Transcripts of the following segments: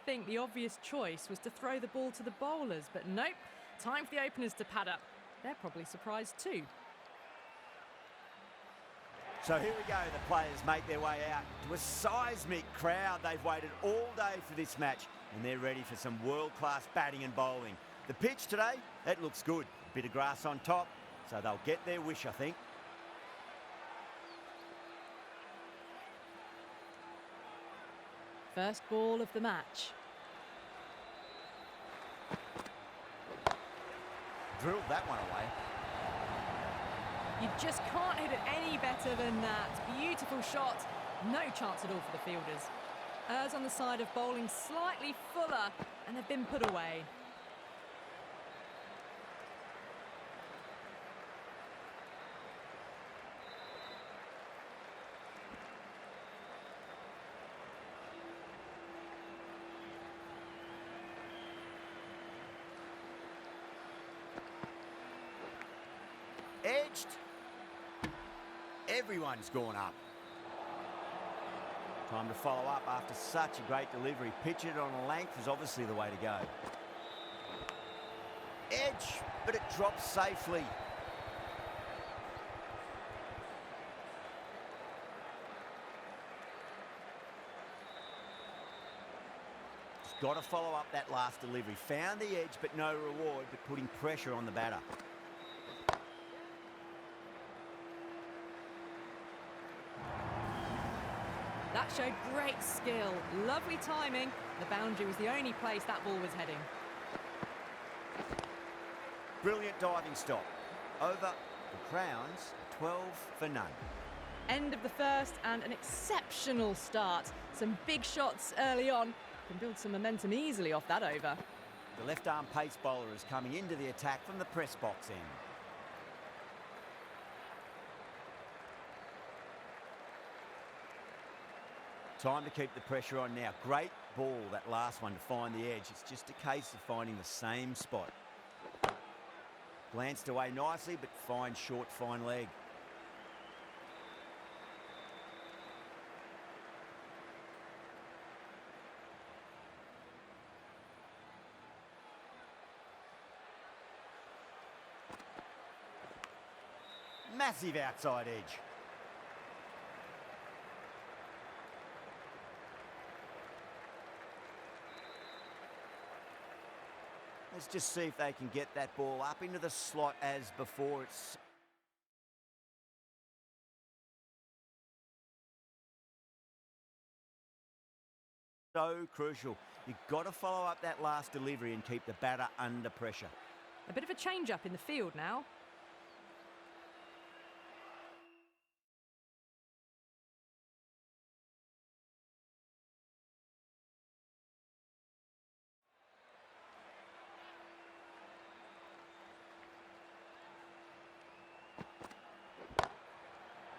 think the obvious choice was to throw the ball to the bowlers, but nope, time for the openers to pad up. They're probably surprised too. So here we go, the players make their way out to a seismic crowd. They've waited all day for this match and they're ready for some world-class batting and bowling. The pitch today, it looks good. Bit of grass on top, so they'll get their wish, I think. First ball of the match. Drilled that one away. You just can't hit it any better than that. Beautiful shot. No chance at all for the fielders. Errs on the side of bowling slightly fuller, and they've been put away. Edged. Everyone's gone up. Time to follow up after such a great delivery. Pitch it on a length is obviously the way to go. Edge, but it drops safely. Just got to follow up that last delivery. Found the edge, but no reward, but putting pressure on the batter. That showed great skill, lovely timing. The boundary was the only place that ball was heading. Brilliant diving stop. Over the Crowns, 12 for none. End of the first and an exceptional start. Some big shots early on. Can build some momentum easily off that over. The left-arm pace bowler is coming into the attack from the press box end. Time to keep the pressure on now. Great ball, that last one, to find the edge. It's just a case of finding the same spot. Glanced away nicely, but fine, short, fine leg. Massive outside edge. Let's just see if they can get that ball up into the slot as before. It's so crucial. You've got to follow up that last delivery and keep the batter under pressure. A bit of a change-up in the field now.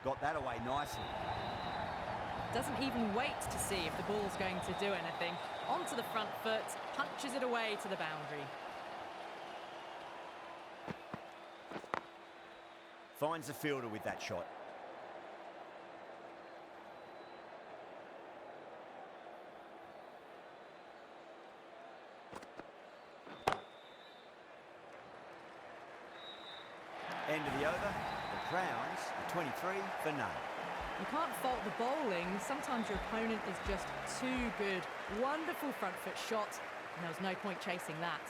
Got that away nicely. Doesn't even wait to see if the ball's going to do anything. Onto the front foot, punches it away to the boundary. Finds the fielder with that shot. End of the over. The Crowns are 23 for none. You can't fault the bowling. Sometimes your opponent is just too good. Wonderful front foot shot, and there was no point chasing that.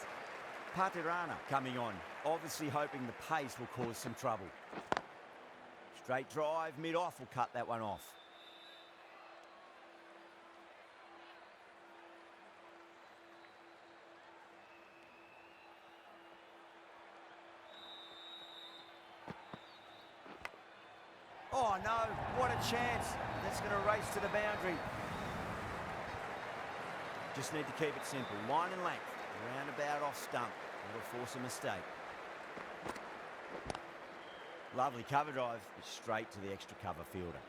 Patirana coming on, obviously hoping the pace will cause some trouble. Straight drive, mid-off will cut that one off. Oh no, what a chance. That's going to race to the boundary. Just need to keep it simple. Line and length, roundabout off stump. That'll force a mistake. Lovely cover drive, but straight to the extra cover fielder.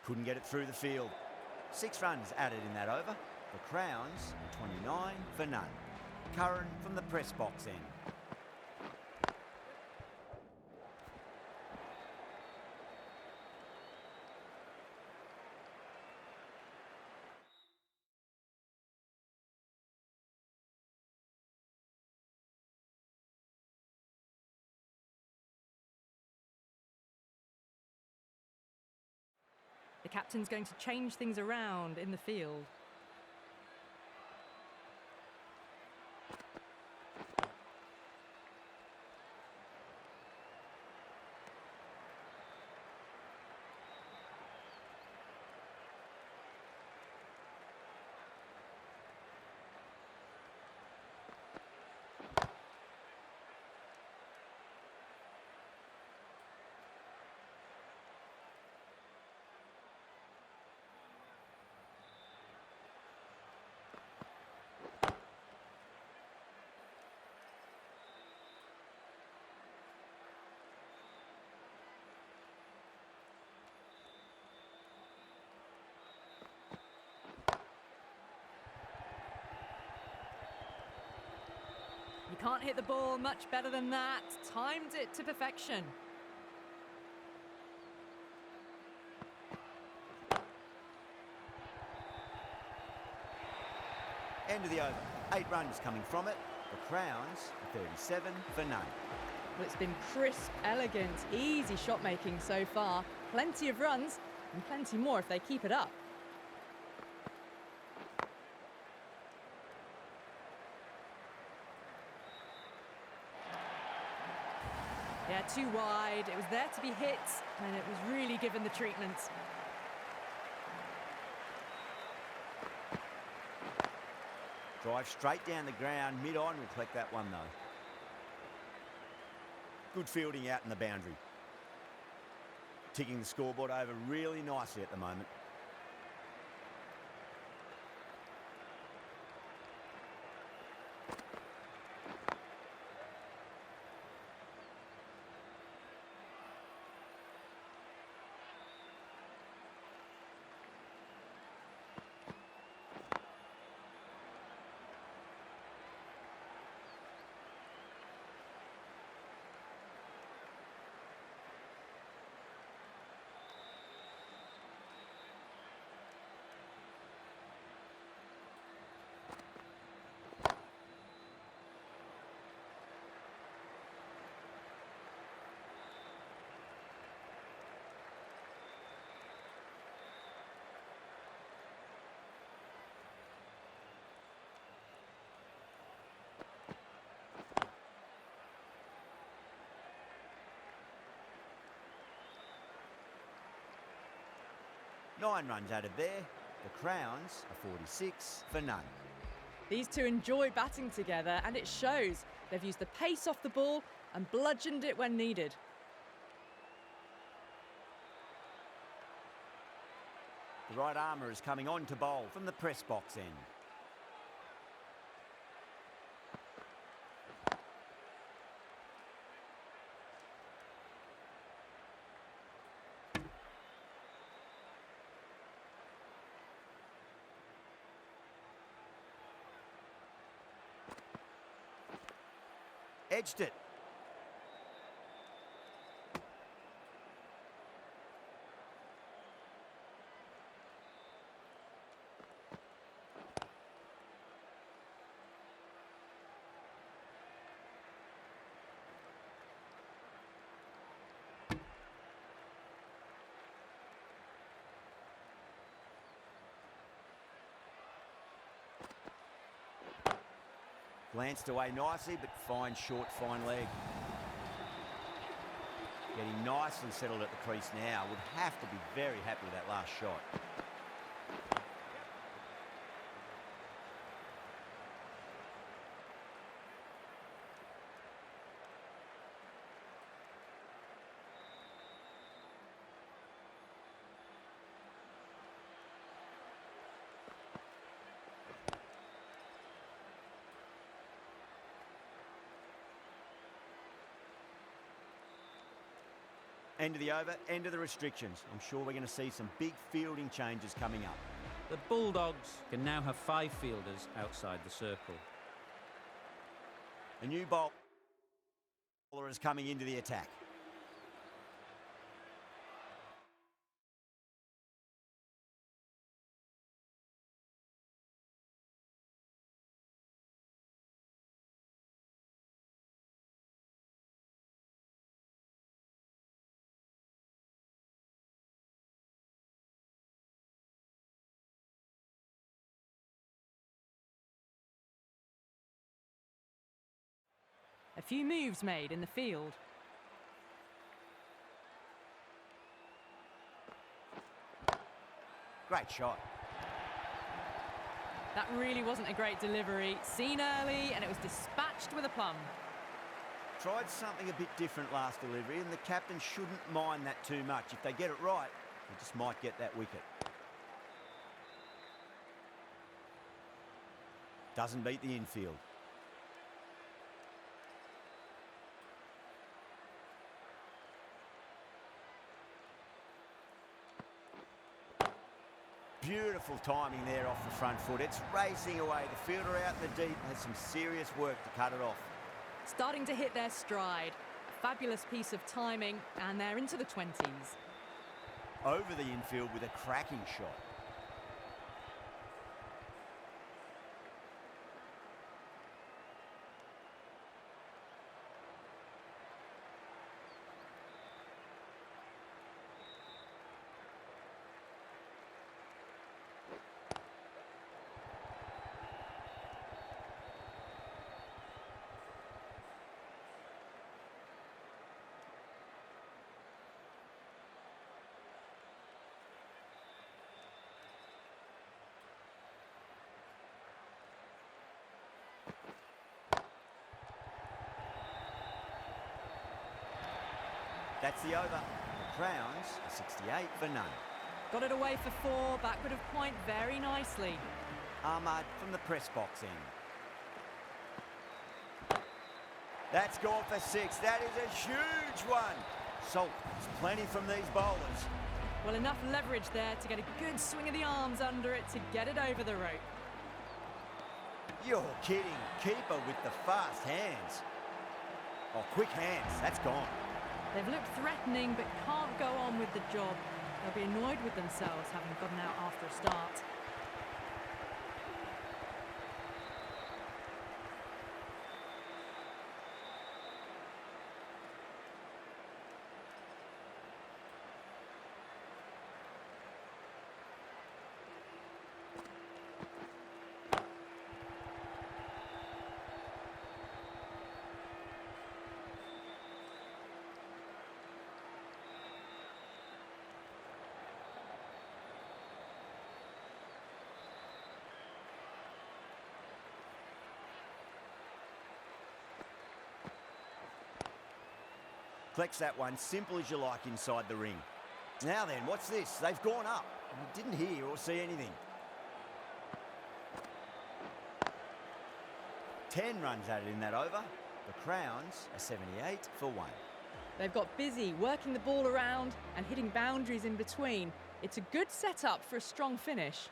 Couldn't get it through the field. 6 runs added in that over. The Crowns, 29 for none. Curran from the press box end. The captain's going to change things around in the field. You can't hit the ball much better than that. Timed it to perfection. End of the over. 8 runs coming from it. The Crowns, 37 for none. Well, it's been crisp, elegant, easy shot making so far. Plenty of runs and plenty more if they keep it up. Yeah, too wide. It was there to be hit, and it was really given the treatment. Drive straight down the ground. Mid-on will collect that one, though. Good fielding out in the boundary. Ticking the scoreboard over really nicely at the moment. Nine runs added there. The Crowns are 46 for none. These two enjoy batting together, and it shows. They've used the pace off the ball and bludgeoned it when needed. The right armour is coming on to bowl from the press box end. Edged it. Glanced away nicely, but fine short, fine leg. Getting nicely settled at the crease now. Would have to be very happy with that last shot. End of the over, end of the restrictions. I'm sure we're going to see some big fielding changes coming up. The Bulldogs can now have 5 fielders outside the circle. A new bowler is coming into the attack. A few moves made in the field. Great shot. That really wasn't a great delivery. Seen early, and it was dispatched with a plum. Tried something a bit different last delivery, and the captain shouldn't mind that too much. If they get it right, they just might get that wicket. Doesn't beat the infield. Beautiful timing there off the front foot. It's racing away. The fielder out in the deep has some serious work to cut it off. Starting to hit their stride. Fabulous piece of timing, and they're into the 20s. Over the infield with a cracking shot. That's the over. The Crowns, 68 for none. Got it away for 4, backward of point very nicely. Ahmad from the press box end. That's gone for 6. That is a huge one. Salt, there's plenty from these bowlers. Well, enough leverage there to get a good swing of the arms under it to get it over the rope. You're kidding. Keeper with the fast hands. Oh, quick hands. That's gone. They've looked threatening but can't go on with the job. They'll be annoyed with themselves having gotten out after a start. Flex that one, simple as you like inside the ring. Now then, what's this? They've gone up. We didn't hear or see anything. 10 runs added in that over. The Crowns are 78 for 1. They've got busy working the ball around and hitting boundaries in between. It's a good setup for a strong finish.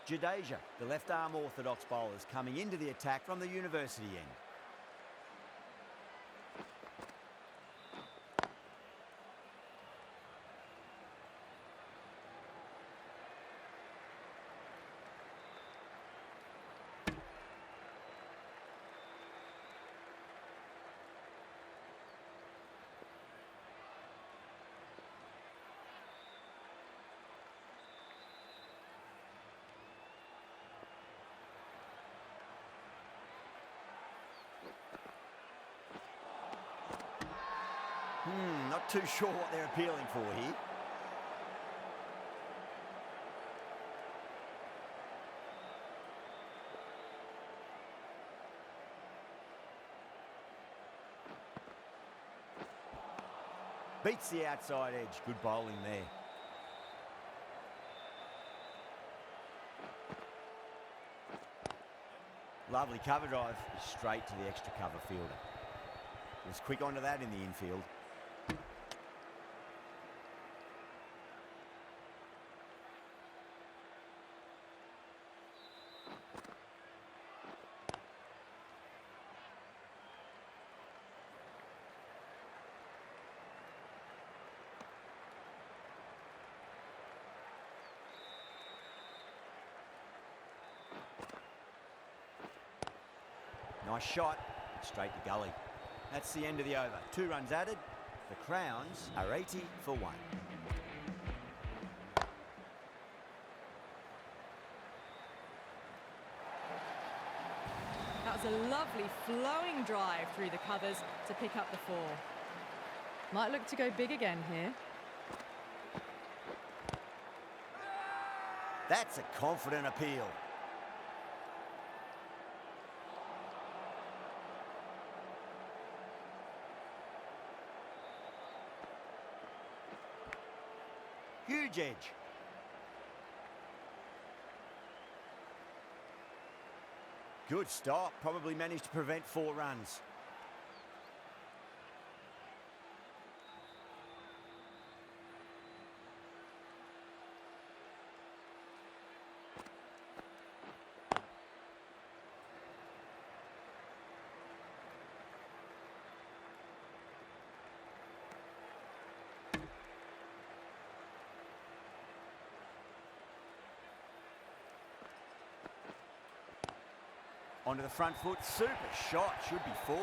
Jadeja, the left-arm orthodox bowlers, coming into the attack from the university end. Not too sure what they're appealing for here. Beats the outside edge. Good bowling there. Lovely cover drive. Straight to the extra cover fielder. Was quick onto that in the infield. Nice shot, straight to gully. That's the end of the over. 2 runs added. The Crowns are 80 for 1. That was a lovely flowing drive through the covers to pick up the 4. Might look to go big again here. That's a confident appeal. Huge edge. Good stop. Probably managed to prevent 4 runs. Onto the front foot, super shot, should be 4.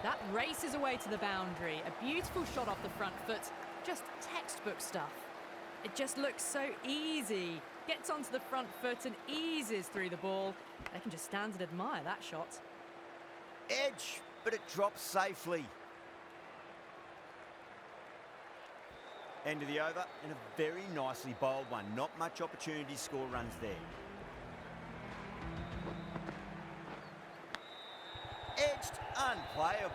That races away to the boundary. A beautiful shot off the front foot. Just textbook stuff. It just looks so easy. Gets onto the front foot and eases through the ball. They can just stand and admire that shot. Edge, but it drops safely. End of the over, and a very nicely bowled one. Not much opportunity to score runs there. Edged, unplayable.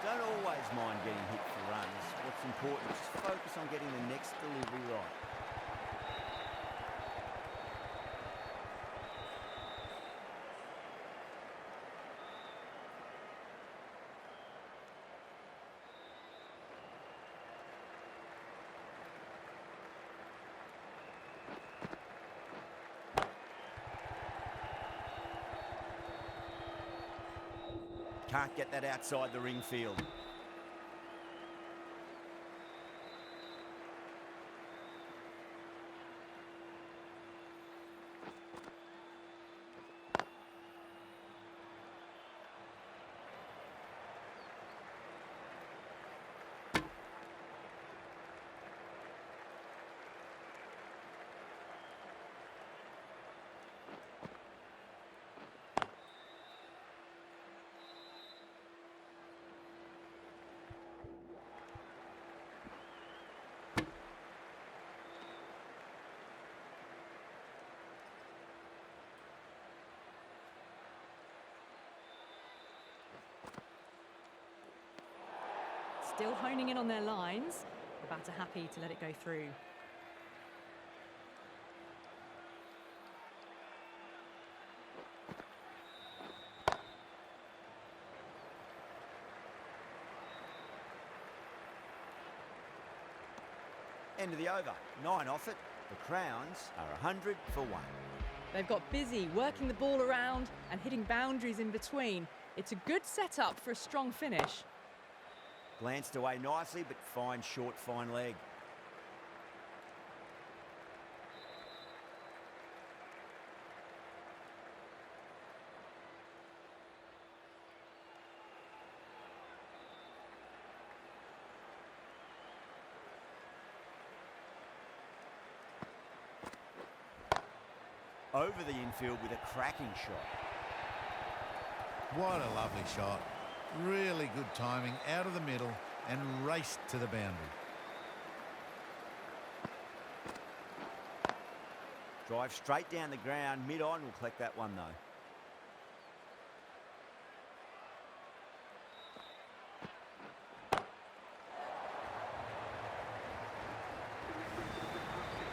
Don't always mind getting hit for runs. What's important is just focus on getting the next delivery right. Can't get that outside the ring field. Still honing in on their lines. The batter happy to let it go through. End of the over. 9 off it. The Crowns are 100 for 1. They've got busy working the ball around and hitting boundaries in between. It's a good setup for a strong finish. Glanced away nicely, but fine short, fine leg. Over the infield with a cracking shot. What a lovely shot. Really good timing, out of the middle and raced to the boundary. Drive straight down the ground, mid-on, will collect that one though.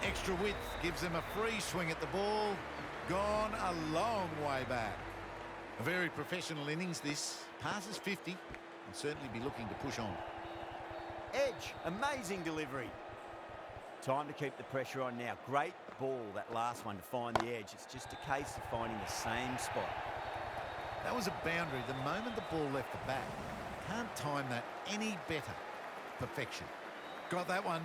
Extra width gives them a free swing at the ball. Gone a long way back. A very professional innings this. Passes 50 and certainly be looking to push on. Edge, amazing delivery. Time to keep the pressure on now. Great ball, that last one, to find the edge. It's just a case of finding the same spot. That was a boundary the moment the ball left the bat. Can't time that any better. Perfection. Got that one.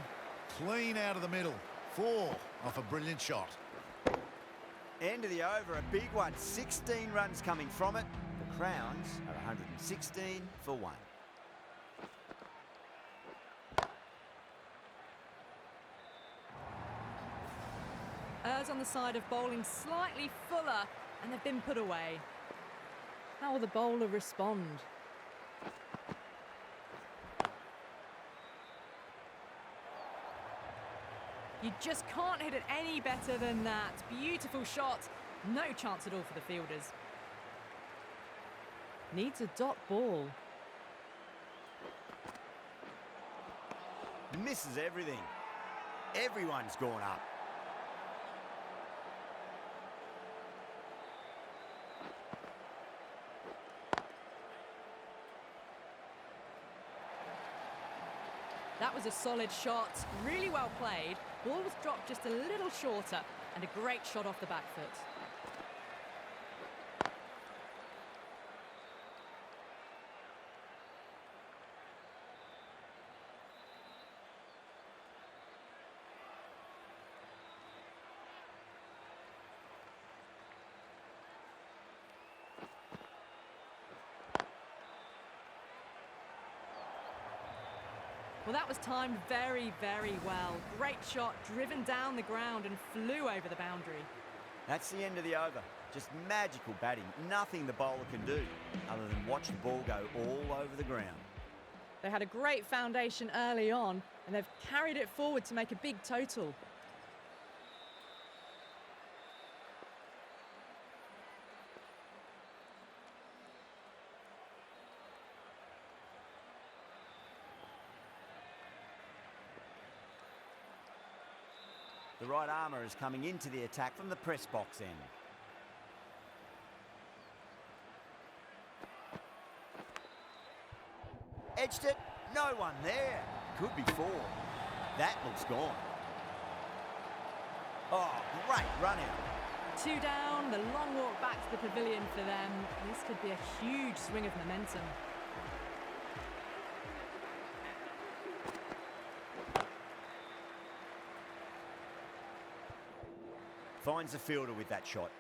Clean out of the middle. 4 off a brilliant shot. End of the over, a big one. 16 runs coming from it. The Crowns are 116 for 1. Errs on the side of bowling slightly fuller, and they've been put away. How will the bowler respond? You just can't hit it any better than that. Beautiful shot. No chance at all for the fielders. Needs a dot ball. Misses everything. Everyone's gone up. That was a solid shot, really well played. Ball was dropped just a little shorter, and a great shot off the back foot. Well, that was timed very, very well. Great shot, driven down the ground and flew over the boundary. That's the end of the over. Just magical batting. Nothing the bowler can do other than watch the ball go all over the ground. They had a great foundation early on, and they've carried it forward to make a big total. The right armour is coming into the attack from the press box end. Edged it, no one there. Could be 4. That looks gone. Oh, great run out. 2 down, the long walk back to the pavilion for them. This could be a huge swing of momentum. Finds the fielder with that shot.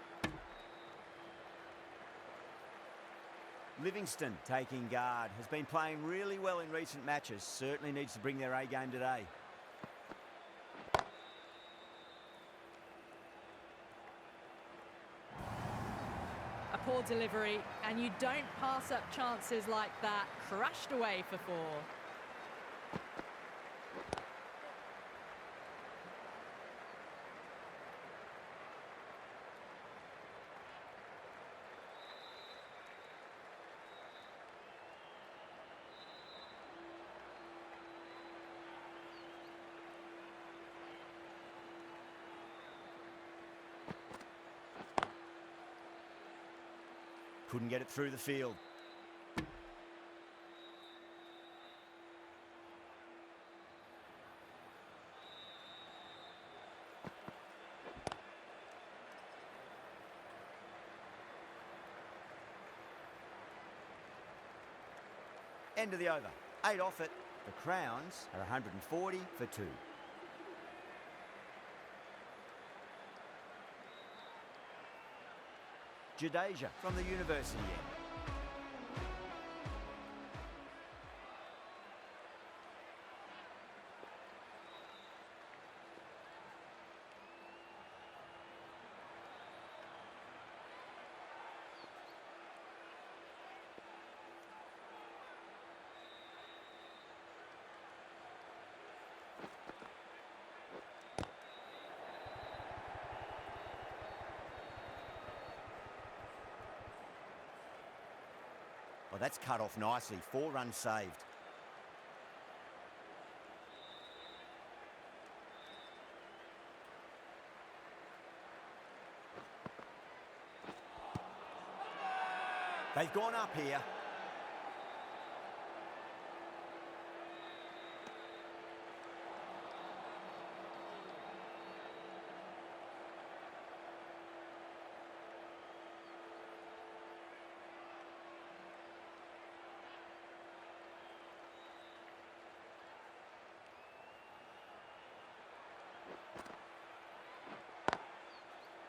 Livingston taking guard. Has been playing really well in recent matches. Certainly needs to bring their A game today. A poor delivery, and you don't pass up chances like that. Crashed away for 4. Couldn't get it through the field. End of the over. 8 off it. The Crowns are 140 for 2. Jadeja from the university end. Well, that's cut off nicely. 4 runs saved. They've gone up here.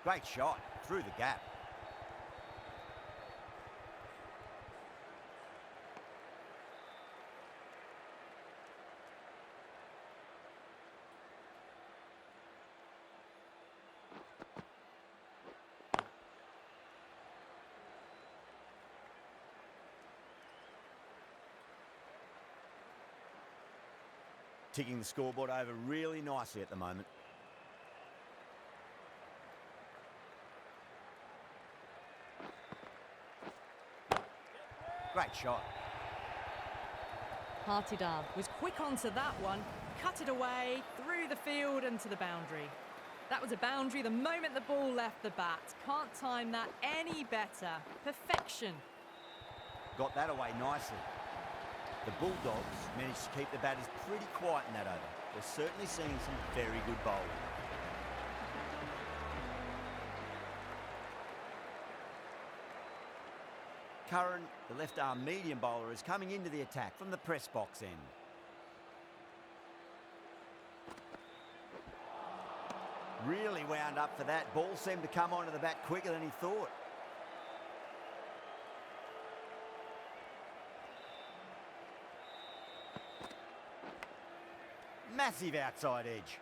Great shot through the gap. Ticking the scoreboard over really nicely at the moment. Great shot. Partida was quick onto that one, cut it away, through the field and to the boundary. That was a boundary the moment the ball left the bat. Can't time that any better. Perfection. Got that away nicely. The Bulldogs managed to keep the batters pretty quiet in that over. They're certainly seeing some very good bowling. Curran, the left-arm medium bowler, is coming into the attack from the press box end. Really wound up for that. Ball seemed to come onto the bat quicker than he thought. Massive outside edge.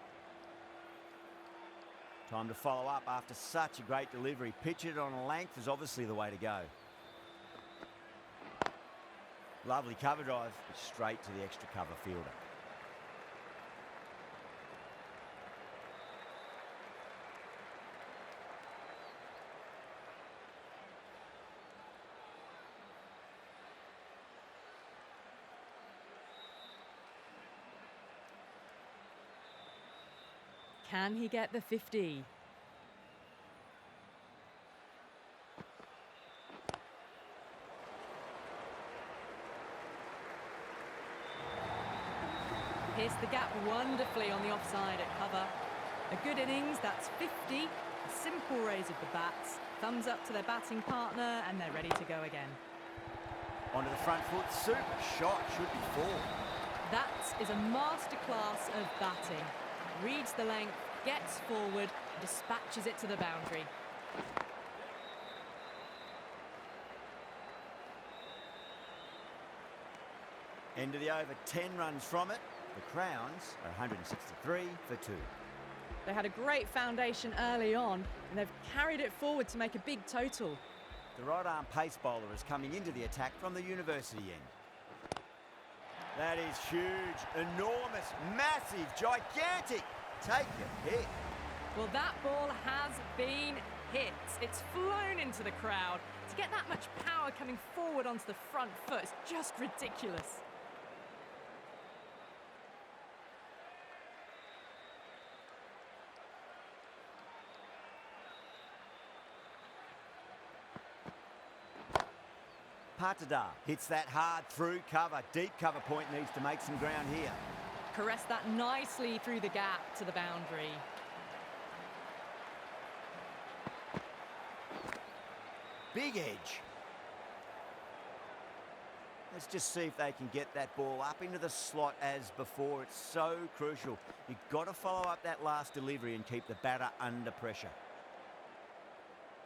Time to follow up after such a great delivery. Pitch it on a length is obviously the way to go. Lovely cover drive, straight to the extra cover fielder. Can he get the 50? Pierced the gap wonderfully on the offside at cover. A good innings, that's 50. A simple raise of the bats. Thumbs up to their batting partner and they're ready to go again. Onto the front foot, super shot, should be four. That is a masterclass of batting. Reads the length, gets forward, dispatches it to the boundary. End of the over, 10 runs from it. The Crowns are 163 for 2. They had a great foundation early on and they've carried it forward to make a big total. The right-arm pace bowler is coming into the attack from the University end. That is huge, enormous, massive, gigantic. Take your pick. Well, that ball has been hit. It's flown into the crowd. To get that much power coming forward onto the front foot is just ridiculous. Partida hits that hard through cover. Deep cover point needs to make some ground here. Caressed that nicely through the gap to the boundary. Big edge. Let's just see if they can get that ball up into the slot as before. It's so crucial. You've got to follow up that last delivery and keep the batter under pressure.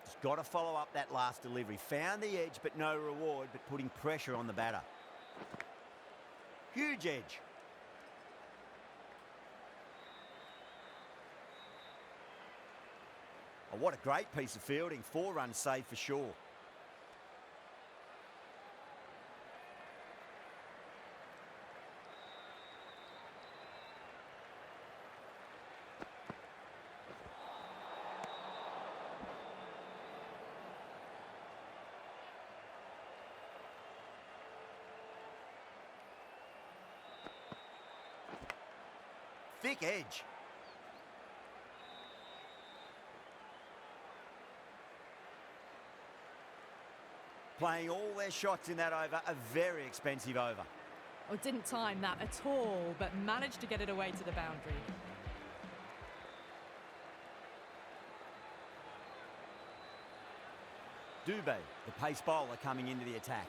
Just got to follow up that last delivery. Found the edge, but no reward, but putting pressure on the batter. Huge edge. Oh, what a great piece of fielding. 4 runs saved for sure. Thick edge. Playing all their shots in that over, a very expensive over. Oh, didn't time that at all, but managed to get it away to the boundary. Dubé, the pace bowler, coming into the attack.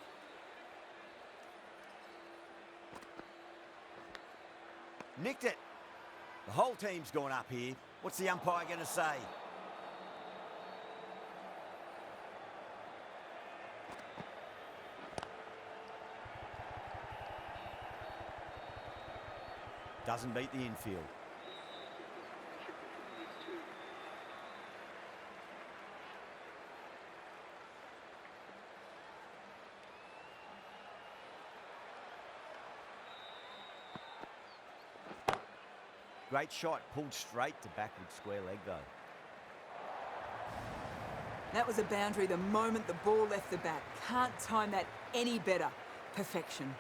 Nicked it. The whole team's gone up here. What's the umpire going to say? Doesn't beat the infield. Great shot, pulled straight to backward square leg though. That was a boundary the moment the ball left the bat. Can't time that any better. Perfection.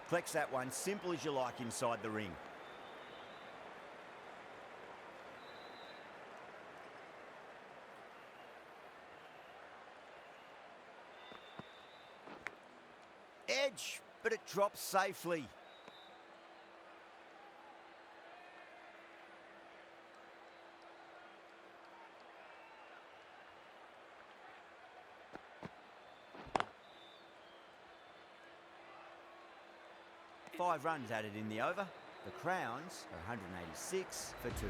Collects that one, simple as you like inside the ring. Edge, but it drops safely. Five runs added in the over. The Crowns are 186 for 2.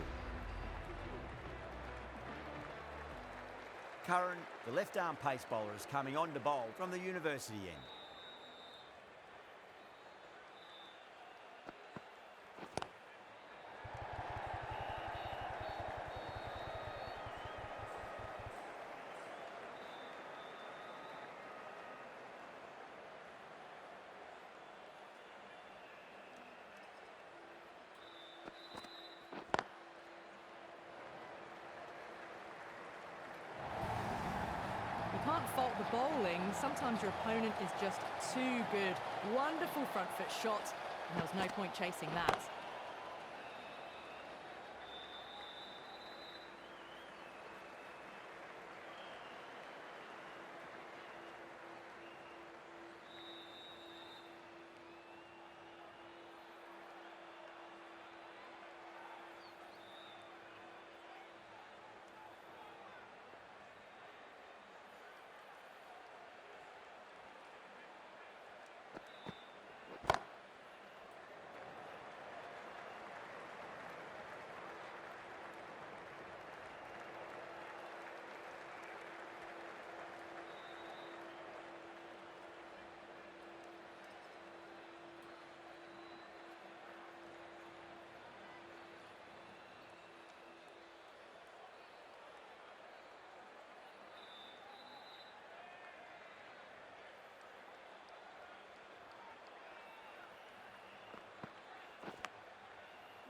Curran, the left-arm pace bowler, is coming on to bowl from the university end. You can't fault the bowling. Sometimes your opponent is just too good. Wonderful front foot shot, and there was no point chasing that.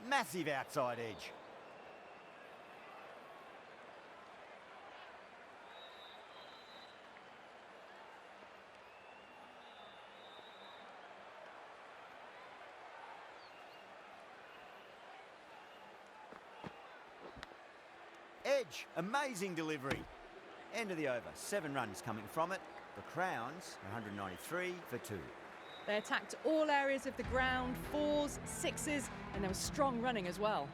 Massive outside edge. Edge, amazing delivery. End of the over, 7 runs coming from it. The Crowns, 193 for 2. They attacked all areas of the ground, 4s, 6s, and there was strong running as well.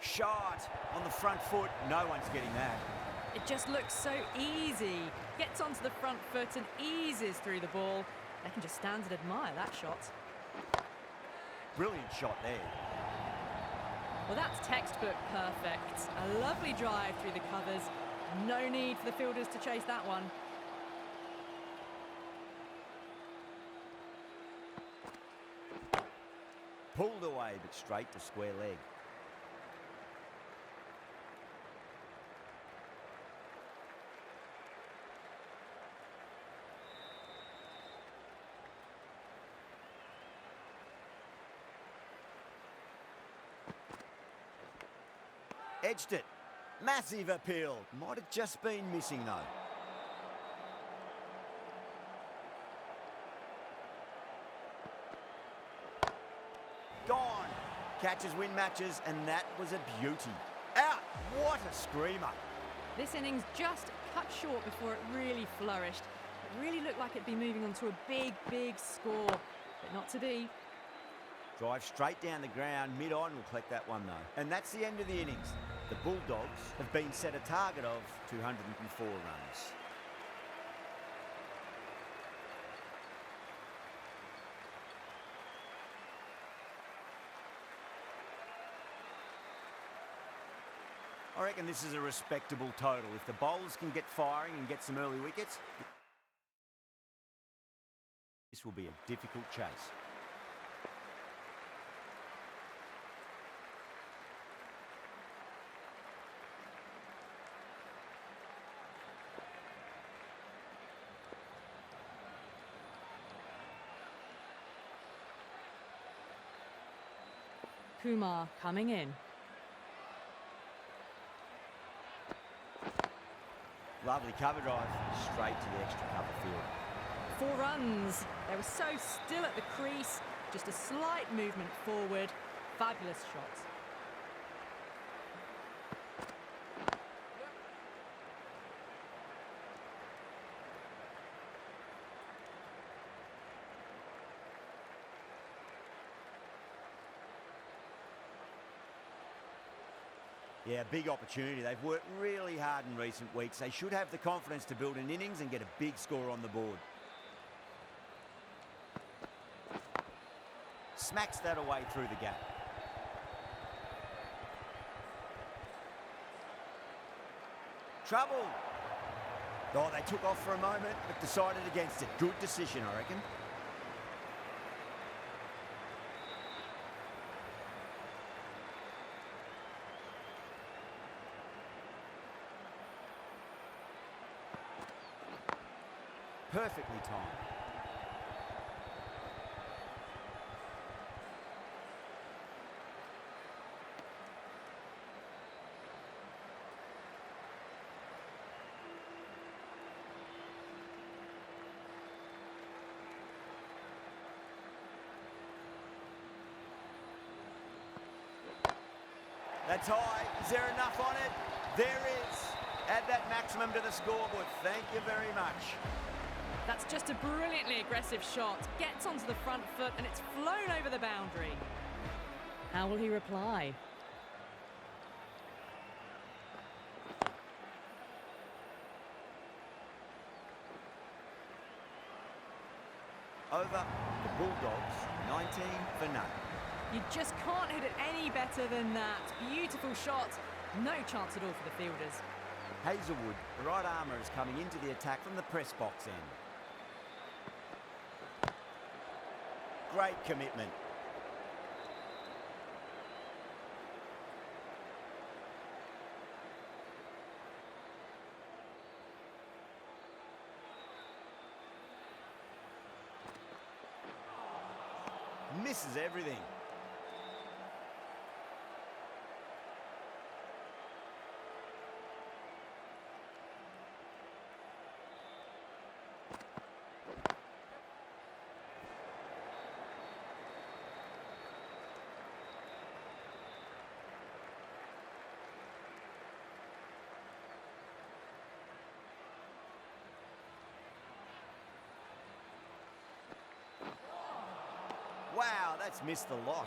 Shot on the front foot, no one's getting that. It just looks so easy. Gets onto the front foot and eases through the ball. They can just stand and admire that shot. Brilliant shot there. Well, that's textbook perfect. A lovely drive through the covers. No need for the fielders to chase that one. Pulled away, but straight to square leg. Edged it. Massive appeal. Might have just been missing though. Gone. Catches win matches, and that was a beauty. Out. What a screamer. This innings just cut short before it really flourished. It really looked like it'd be moving on to a big, big score, but not to be. Drive straight down the ground, mid-on will collect that one though. And that's the end of the innings. The Bulldogs have been set a target of 204 runs. I reckon this is a respectable total. If the bowlers can get firing and get some early wickets, this will be a difficult chase. Kumar coming in. Lovely cover drive, straight to the extra cover field. 4 runs. They were so still at the crease. Just a slight movement forward. Fabulous shot. Yeah, big opportunity. They've worked really hard in recent weeks. They should have the confidence to build an innings and get a big score on the board. Smacks that away through the gap. Trouble. Oh, they took off for a moment, but decided against it. Good decision, I reckon. Perfectly timed. That's high. Is there enough on it? There is. Add that maximum to the scoreboard. Thank you very much. That's just a brilliantly aggressive shot. Gets onto the front foot and it's flown over the boundary. How will he reply? Over the Bulldogs, 19 for none. You just can't hit it any better than that. Beautiful shot. No chance at all for the fielders. Hazelwood, the right armour, is coming into the attack from the press box end. Great commitment. Misses everything. Wow, that's missed a lot.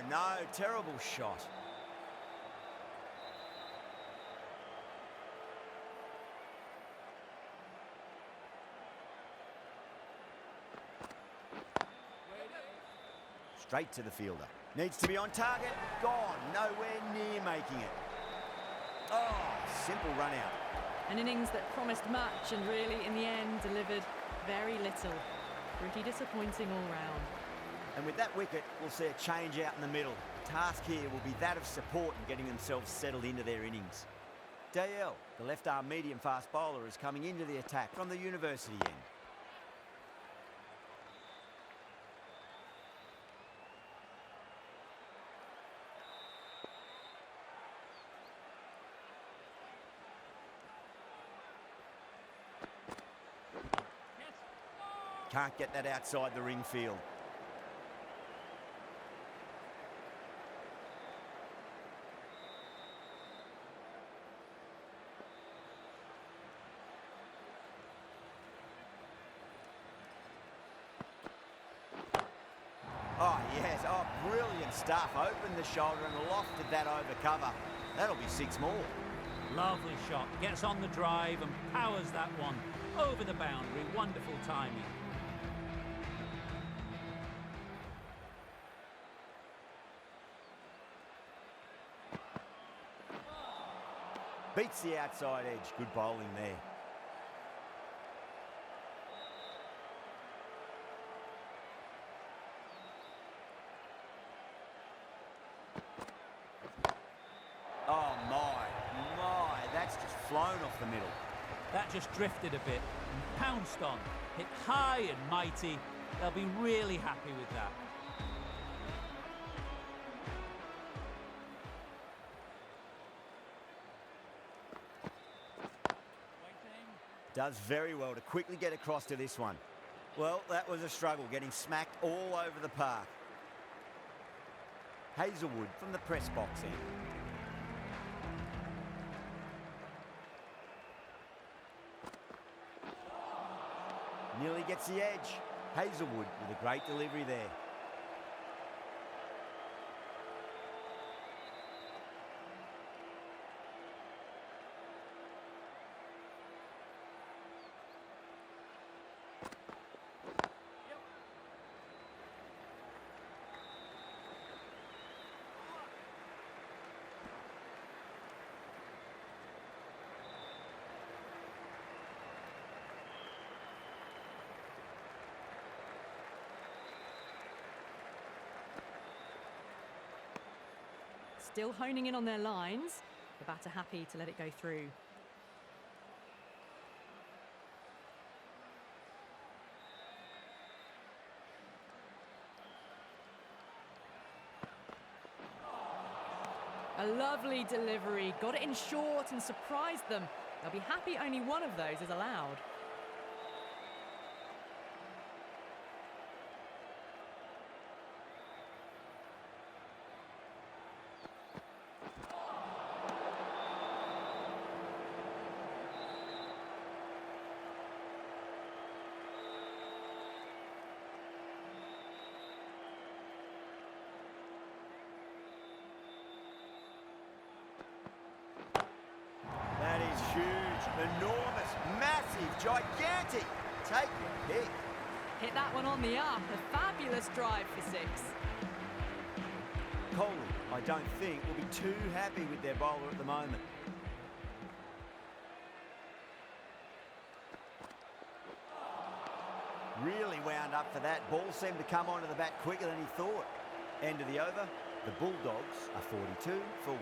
No, terrible shot. Straight to the fielder. Needs to be on target. Gone. Nowhere near making it. Oh, simple run out. An innings that promised much and really, in the end, delivered very little. Pretty disappointing all round. And with that wicket, we'll see a change out in the middle. The task here will be that of support and getting themselves settled into their innings. Dale, the left-arm medium-fast bowler, is coming into the attack from the university end. Can't get that outside the ring field. Oh, yes. Oh, brilliant stuff. Opened the shoulder and lofted that over cover. That'll be 6 more. Lovely shot. Gets on the drive and powers that one over the boundary. Wonderful timing. Beats the outside edge. Good bowling there. Oh my, that's just flown off the middle. That just drifted a bit and pounced on. Hit high and mighty. They'll be really happy with that. Does very well to quickly get across to this one. Well, that was a struggle, getting smacked all over the park. Hazelwood from the press box end. Nearly gets the edge. Hazelwood with a great delivery there. Still honing in on their lines. The batter happy to let it go through. A lovely delivery. Got it in short and surprised them. They'll be happy only one of those is allowed. That is huge, enormous, massive, gigantic. Take your pick. Hit that one on the up. A fabulous drive for six. Coley, I don't think, will be too happy with their bowler at the moment. Really wound up for that. Ball seemed to come onto the bat quicker than he thought. End of the over. The Bulldogs are 42 for 1.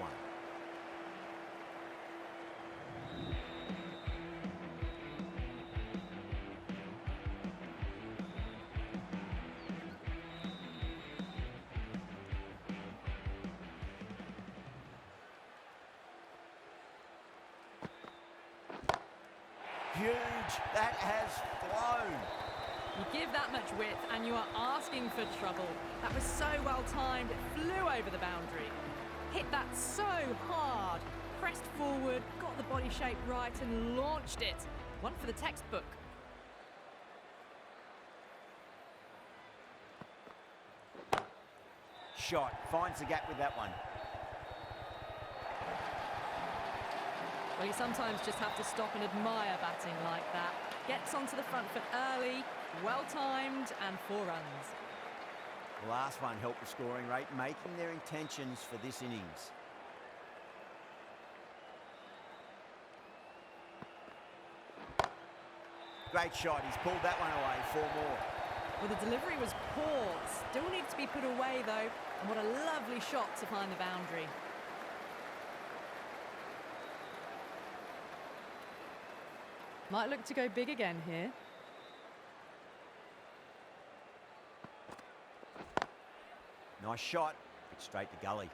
Huge. That has flown. You give that much width and you are asking for trouble. That was so well timed, it flew over the boundary. Hit that so hard, pressed forward, got the body shape right and launched it. One for the textbook. Shot. Finds the gap with that one. Well, you sometimes just have to stop and admire batting like that. Gets onto the front foot early, well-timed, and 4 runs. The last one helped the scoring rate, making their intentions for this innings. Great shot. He's pulled that one away. 4 more. Well, the delivery was poor. Still needs to be put away, though. And what a lovely shot to find the boundary. Might look to go big again here. Nice shot, but straight to gully.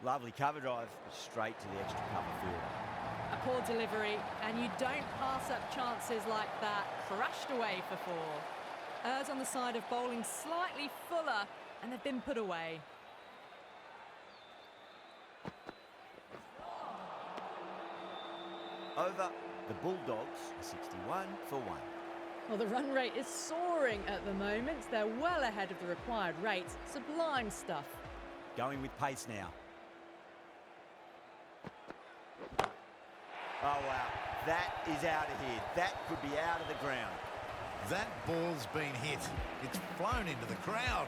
Lovely cover drive, straight to the extra cover fielder. A poor delivery, and you don't pass up chances like that. Crashed away for 4. Errs on the side of bowling slightly fuller, and they've been put away. Over, the Bulldogs are 61 for 1. Well, the run rate is soaring at the moment. They're well ahead of the required rate. Sublime stuff. Going with pace now. Oh, wow. That is out of here. That could be out of the ground. That ball's been hit. It's flown into the crowd.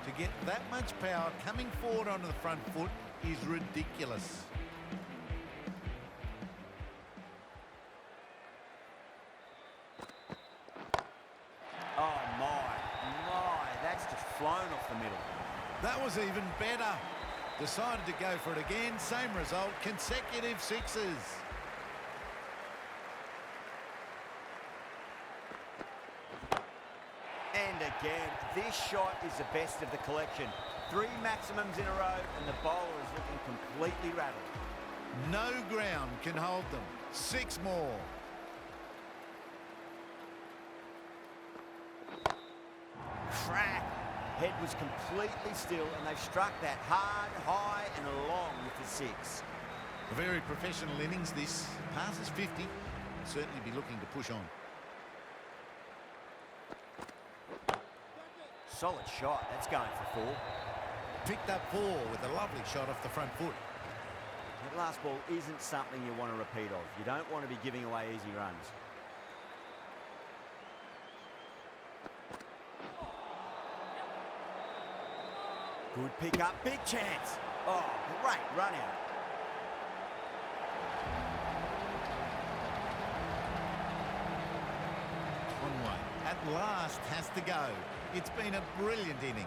To get that much power coming forward onto the front foot is ridiculous. Oh, my. That's just flown off the middle. That was even better. Decided to go for it again. Same result. Consecutive sixes. And again, this shot is the best of the collection. 3 maximums in a row, and the bowler is looking completely rattled. No ground can hold them. 6 more. Crack. Head was completely still, and they've struck that hard, high, and long with the 6. A very professional innings this. Passes 50. Certainly be looking to push on. Solid shot. That's going for 4. Picked up 4 with a lovely shot off the front foot. That last ball isn't something you want to repeat of. You don't want to be giving away easy runs. Good pick up, big chance. Oh, great run out. Conway at last has to go. It's been a brilliant innings.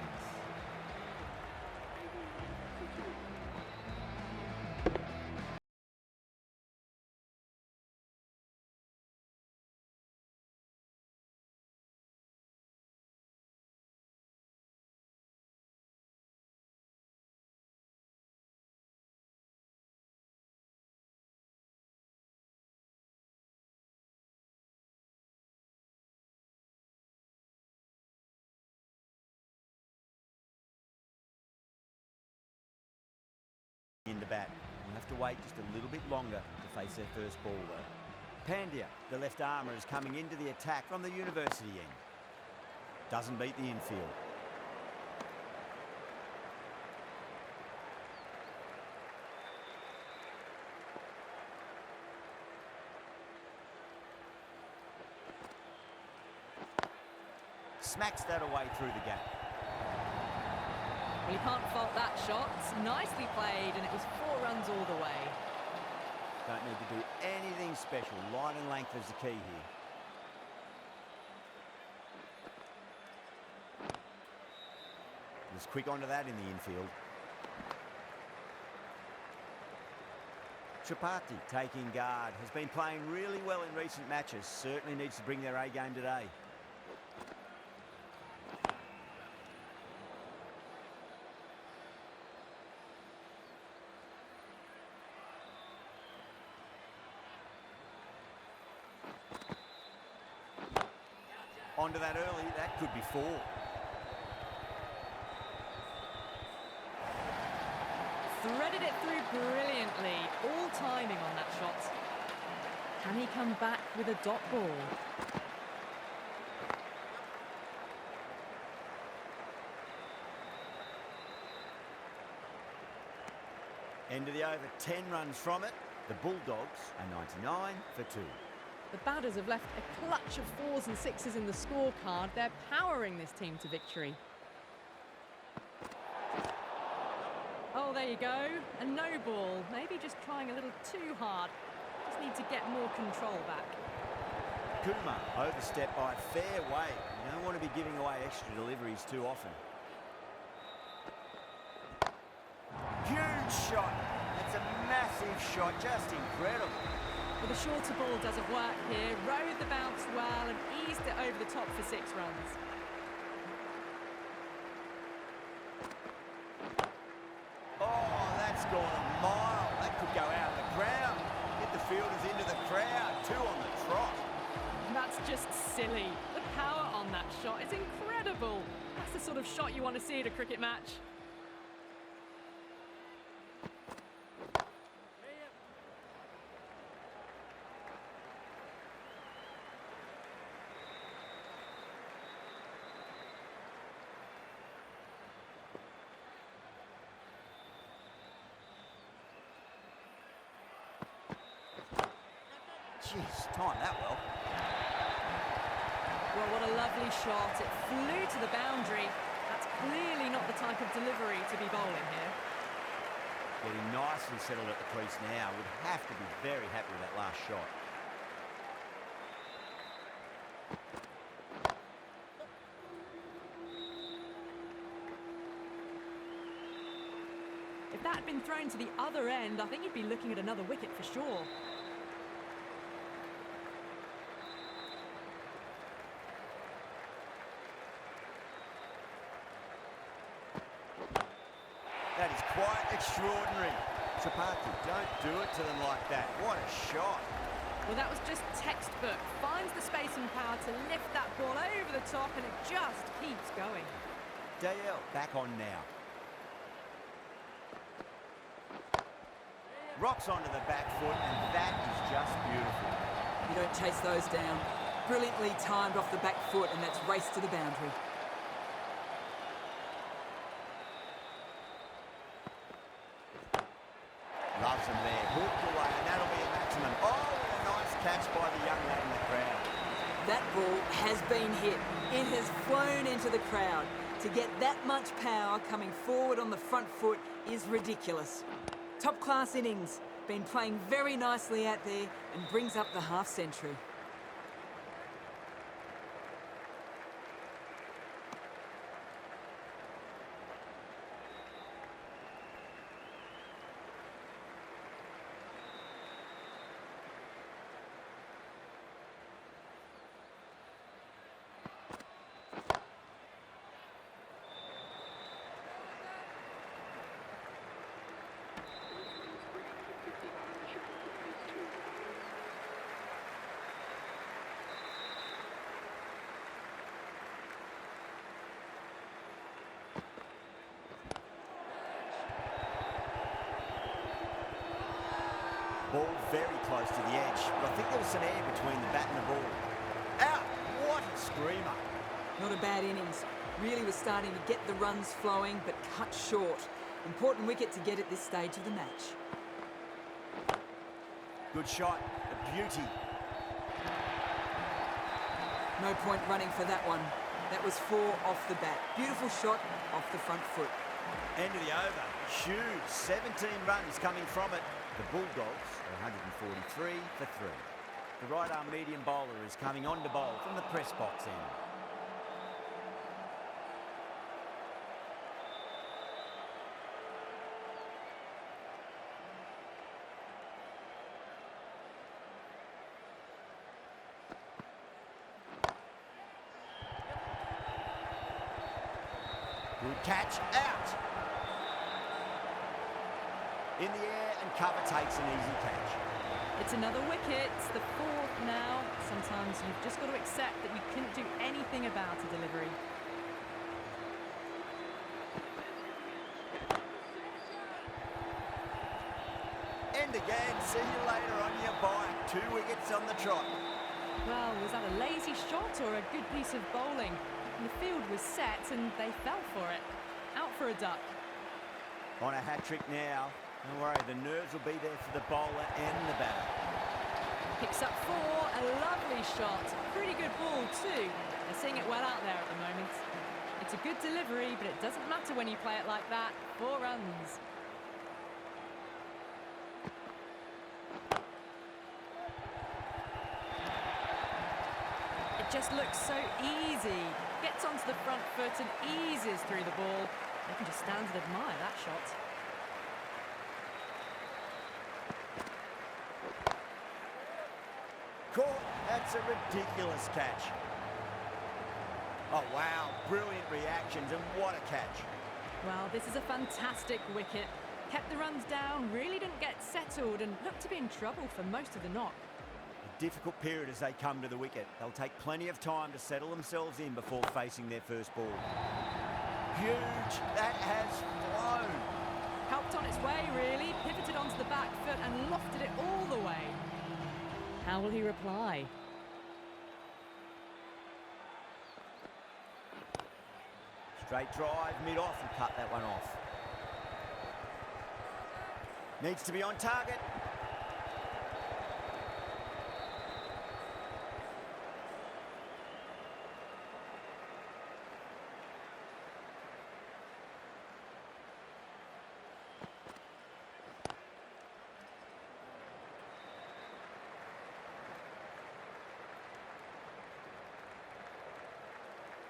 In the bat. We'll have to wait just a little bit longer to face their first ball though. Pandya, the left armour, is coming into the attack from the university end. Doesn't beat the infield. Smacks that away through the gap. Well, you can't fault that shot. Nicely played, and it was 4 runs all the way. Don't need to do anything special. Line and length is the key here. Was quick onto that in the infield. Tripathi taking guard. Has been playing really well in recent matches. Certainly needs to bring their A game today. Onto that early, that could be 4. Threaded it through brilliantly. All timing on that shot. Can he come back with a dot ball? End of the over, 10 runs from it. The Bulldogs are 99 for 2. The batters have left a clutch of 4s and 6s in the scorecard. They're powering this team to victory. Oh, there you go. A no ball. Maybe just trying a little too hard. Just need to get more control back. Kumar overstepped by a fair way. You don't want to be giving away extra deliveries too often. Huge shot. It's a massive shot. Just incredible. Well, the shorter ball doesn't work here. Rode the bounce well and eased it over the top for 6 runs. Oh, that's gone a mile. That could go out of the ground. Get the fielders into the crowd. 2 on the trot. That's just silly. The power on that shot. It's incredible. That's the sort of shot you want to see at a cricket match. Jeez, timed that well. Well, what a lovely shot. It flew to the boundary. That's clearly not the type of delivery to be bowling here. Getting nicely settled at the crease now. Would have to be very happy with that last shot. If that had been thrown to the other end, I think you'd be looking at another wicket for sure. That is quite extraordinary. Tripathi, don't do it to them like that. What a shot. Well, that was just textbook. Finds the space and power to lift that ball over the top, and it just keeps going. Dale back on now. Rocks onto the back foot, and that is just beautiful. You don't chase those down. Brilliantly timed off the back foot, and that's raced to the boundary. Loves them there. Hooked away, and that'll be a maximum. Oh, what a nice catch by the young lad in the crowd. That ball has been hit. It has flown into the crowd. To get that much power coming forward on the front foot is ridiculous. Top class innings. Been playing very nicely out there and brings up the half century. Ball very close to the edge, but I think there was some air between the bat and the ball. Out! What a screamer. Not a bad innings. Really was starting to get the runs flowing, but cut short. Important wicket to get at this stage of the match. Good shot. A beauty. No point running for that one. That was 4 off the bat. Beautiful shot off the front foot. End of the over. Huge. 17 runs coming from it. The Bulldogs are 143 for 3. The right-arm medium bowler is coming on to bowl from the press box end. Good catch, out. In the air and cover takes an easy catch. It's another wicket, it's the 4th now. Sometimes you've just got to accept that you couldn't do anything about a delivery. End again, see you later on your bike. 2 wickets on the trot. Well, was that a lazy shot or a good piece of bowling? The field was set and they fell for it. Out for a duck. On a hat-trick now. Don't worry, the nerves will be there for the bowler and the batter. Picks up 4, a lovely shot. Pretty good ball too. They're seeing it well out there at the moment. It's a good delivery, but it doesn't matter when you play it like that. 4 runs. It just looks so easy. Gets onto the front foot and eases through the ball. You can just stand and admire that shot. Caught. That's a ridiculous catch. Oh, wow. Brilliant reactions, and what a catch. Well, this is a fantastic wicket. Kept the runs down, really didn't get settled, and looked to be in trouble for most of the knock. difficult period as they come to the wicket. They'll take plenty of time to settle themselves in before facing their first ball. Huge. That has flown. Helped on its way, really. Pivoted onto the back foot and lofted it all the way. How will he reply? Straight drive, mid-off, and cut that one off. Needs to be on target.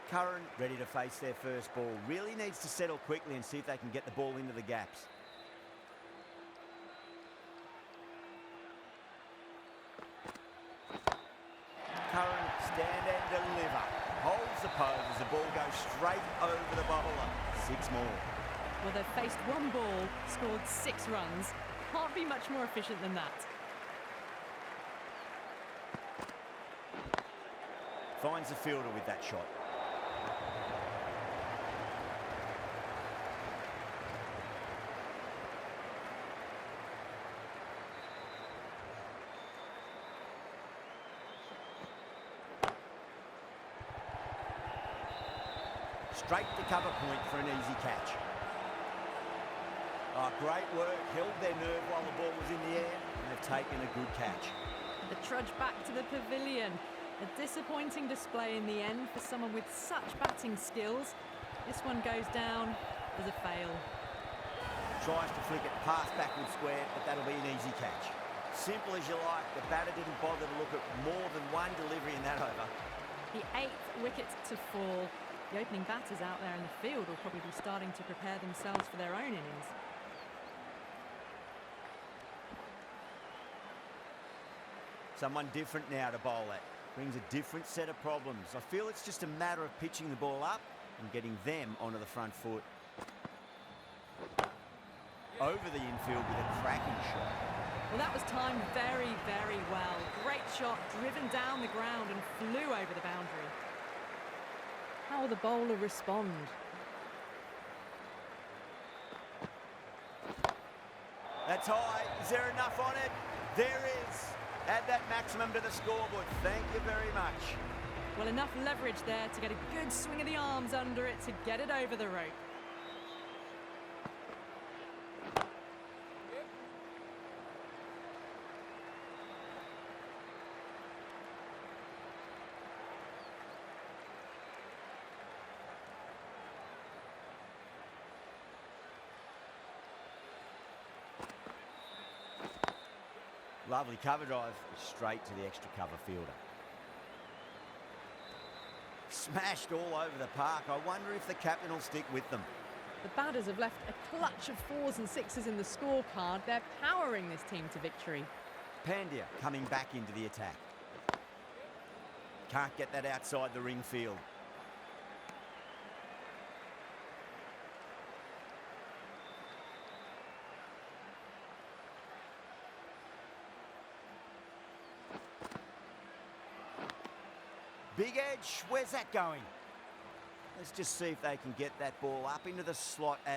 Curran ready to face their first ball. Really needs to settle quickly and see if they can get the ball into the gaps. Curran, stand and deliver. Holds the pose as the ball goes straight over the bowler. 6 more. Well, they've faced one ball, scored 6 runs. Can't be much more efficient than that. Finds the fielder with that shot. Straight to cover point for an easy catch. Oh, great work. Held their nerve while the ball was in the air, and they've taken a good catch. The trudge back to the pavilion. A disappointing display in the end for someone with such batting skills. This one goes down as a fail. Tries to flick it past backward square, but that'll be an easy catch. Simple as you like. The batter didn't bother to look at more than one delivery in that over. The 8th wicket to fall. The opening batters out there in the field will probably be starting to prepare themselves for their own innings. Someone different now to bowl at. Brings a different set of problems. I feel it's just a matter of pitching the ball up and getting them onto the front foot. Over the infield with a cracking shot. Well, that was timed very, very well. Great shot, driven down the ground and flew over the boundary. How will the bowler respond? That's high. Is there enough on it? There is. Add that maximum to the scoreboard. Thank you very much. Well, enough leverage there to get a good swing of the arms under it to get it over the rope. Lovely cover drive, straight to the extra cover fielder. Smashed all over the park. I wonder if the captain will stick with them. The batters have left a clutch of 4s and 6s in the scorecard. They're powering this team to victory. Pandya coming back into the attack. Can't get that outside the ring field. Big edge, where's that going? Let's just see if they can get that ball up into the slot as